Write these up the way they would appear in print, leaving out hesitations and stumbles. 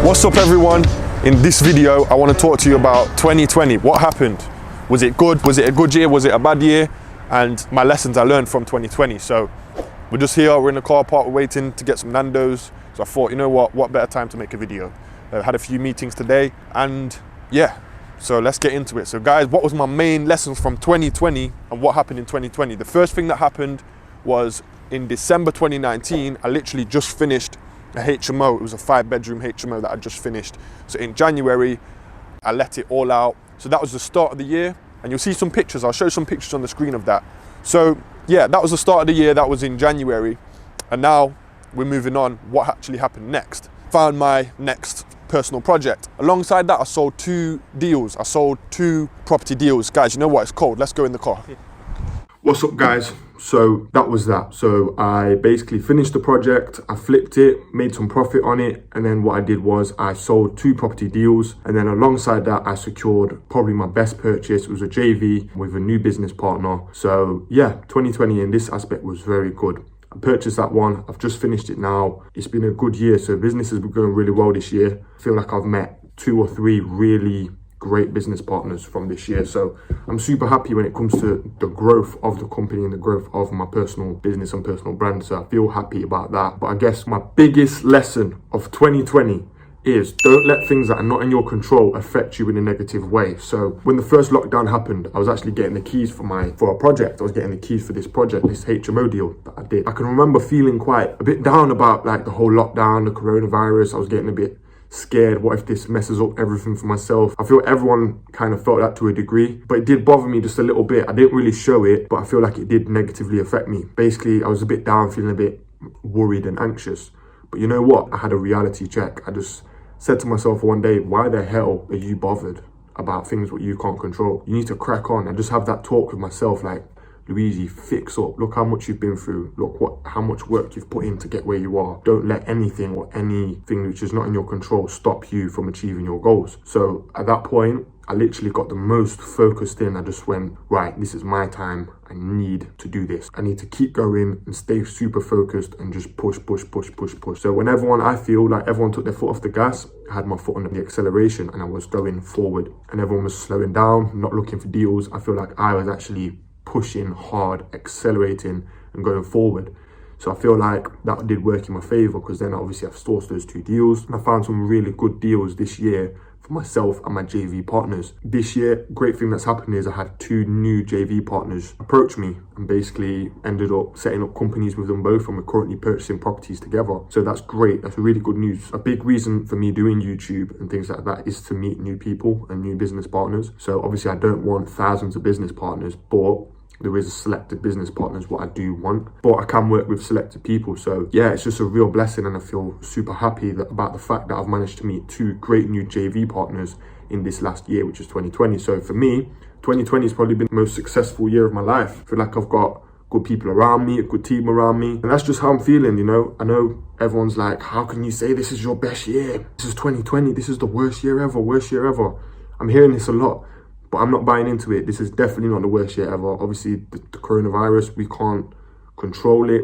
What's up everyone? In this video I want to talk to you about 2020. What happened? Was it good? Was it a good year? Was it a bad year? And my lessons I learned from 2020. So we're just here, we're in the car park, we're waiting to get some Nando's. So I thought, you know what better time to make a video? I had a few meetings today and yeah, so let's get into it. So guys, what was my main lessons from 2020 and what happened in 2020? The first thing that happened was in December 2019, I literally just finished a HMO. It was a 5-bedroom HMO that I just finished. So in January, I let it all out. So that was the start of the year. And you'll see some pictures. I'll show you some pictures on the screen of that. So yeah, that was the start of the year. That was in January. And now we're moving on. What actually happened next? Found my next personal project. Alongside that, I sold 2 deals. I sold 2 property deals. Guys, you know what? It's cold. Let's go in the car. What's up, guys? So that was that. So I basically finished the project, I flipped it, made some profit on it, and then what I did was I sold 2 property deals, and then alongside that I secured probably my best purchase. It was a JV with a new business partner. So yeah, 2020 in this aspect was very good. I purchased that one, I've just finished it now. It's been a good year, so business has been going really well this year. I feel like I've met 2 or 3 really great business partners from this year. So I'm super happy when it comes to the growth of the company and the growth of my personal business and personal brand. So I feel happy about that. But I guess my biggest lesson of 2020 is don't let things that are not in your control affect you in a negative way. So when the first lockdown happened, I was actually getting the keys for a project. I was getting the keys for this project, this HMO deal that I did. I can remember feeling quite a bit down about like the whole lockdown, the coronavirus. I was getting a bit scared. What if this messes up everything for myself? I feel everyone kind of felt that to a degree, but it did bother me just a little bit. I didn't really show it, but I feel like it did negatively affect me. Basically, I was a bit down, feeling a bit worried and anxious. But you know what? I had a reality check. I just said to myself one day, why the hell are you bothered about things what you can't control? You need to crack on and just have that talk with myself like, Luigi, fix up. Look how much you've been through. Look how much work you've put in to get where you are. Don't let anything or anything which is not in your control stop you from achieving your goals. So at that point, I literally got the most focused in. I just went, right, this is my time. I need to do this. I need to keep going and stay super focused and just push. So when I feel like everyone took their foot off the gas, I had my foot on the acceleration and I was going forward, and everyone was slowing down, not looking for deals. I feel like I was actually pushing hard, accelerating and going forward. So I feel like that did work in my favor, because then obviously I've sourced those 2 deals and I found some really good deals this year for myself and my JV partners. This year, great thing that's happened is I had 2 new JV partners approach me and basically ended up setting up companies with them both, and we're currently purchasing properties together. So that's great. That's really good news. A big reason for me doing YouTube and things like that is to meet new people and new business partners. So obviously I don't want thousands of business partners, but there is a selected business partners what I do want, but I can work with selected people. So yeah, it's just a real blessing, and I feel super happy about the fact that I've managed to meet 2 great new JV partners in this last year, which is 2020. So for me, 2020 has probably been the most successful year of my life. I feel like I've got good people around me, a good team around me, and that's just how I'm feeling, you know. I know everyone's like, how can you say this is your best year? This is 2020, this is the worst year ever. I'm hearing this a lot, but I'm not buying into it. This is definitely not the worst year ever. Obviously, the coronavirus, we can't control it.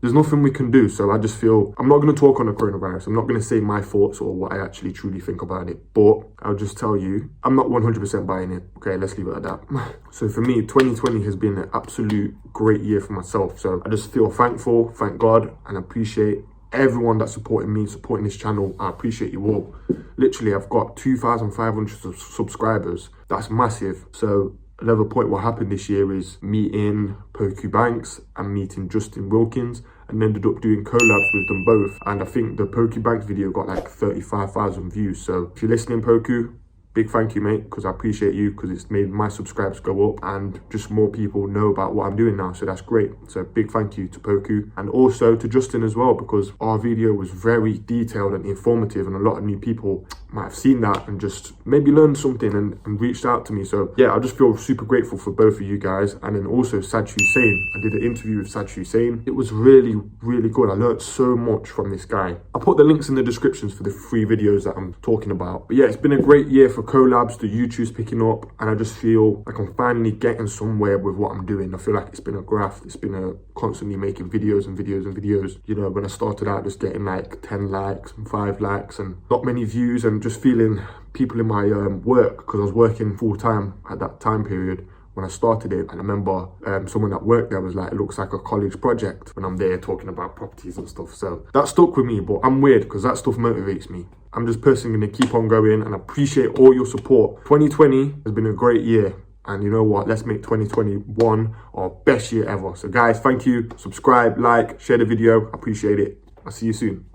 There's nothing we can do. So I just feel, I'm not going to talk on the coronavirus. I'm not going to say my thoughts or what I actually truly think about it. But I'll just tell you, I'm not 100% buying it. Okay, let's leave it at that. So for me, 2020 has been an absolute great year for myself. So I just feel thankful, thank God, and appreciate everyone that's supporting me, supporting this channel. I appreciate you all. Literally, I've got 2,500 subscribers. That's massive. So another point what happened this year is meeting Poku Banks and meeting Justin Wilkins, and ended up doing collabs with them both. And I think the Poku Banks video got like 35,000 views. So if you're listening, Poku, big thank you, mate, because I appreciate you, because it's made my subscribers go up and just more people know about what I'm doing now. So that's great. So big thank you to Poku, and also to Justin as well, because our video was very detailed and informative, and a lot of new people might have seen that and just maybe learned something and reached out to me. So yeah, I just feel super grateful for both of you guys. And then also Sad Hussein. I did an interview with Sad Hussein. It was really, really good. I learned so much from this guy. I'll put the links in the descriptions for the 3 videos that I'm talking about. But yeah, it's been a great year for collabs. The YouTube's picking up, and I just feel like I'm finally getting somewhere with what I'm doing. I feel like it's been a graft. It's been a constantly making videos and videos and videos. You know, when I started out just getting like 10 likes and 5 likes and not many views, and just feeling people in my work, because I was working full time at that time period when I started it. And I remember someone that worked there was like, it looks like a college project when I'm there talking about properties and stuff. So that stuck with me, but I'm weird because that stuff motivates me. I'm just personally going to keep on going, and I appreciate all your support. 2020 has been a great year. And you know what? Let's make 2021 our best year ever. So guys, thank you. Subscribe, like, share the video. I appreciate it. I'll see you soon.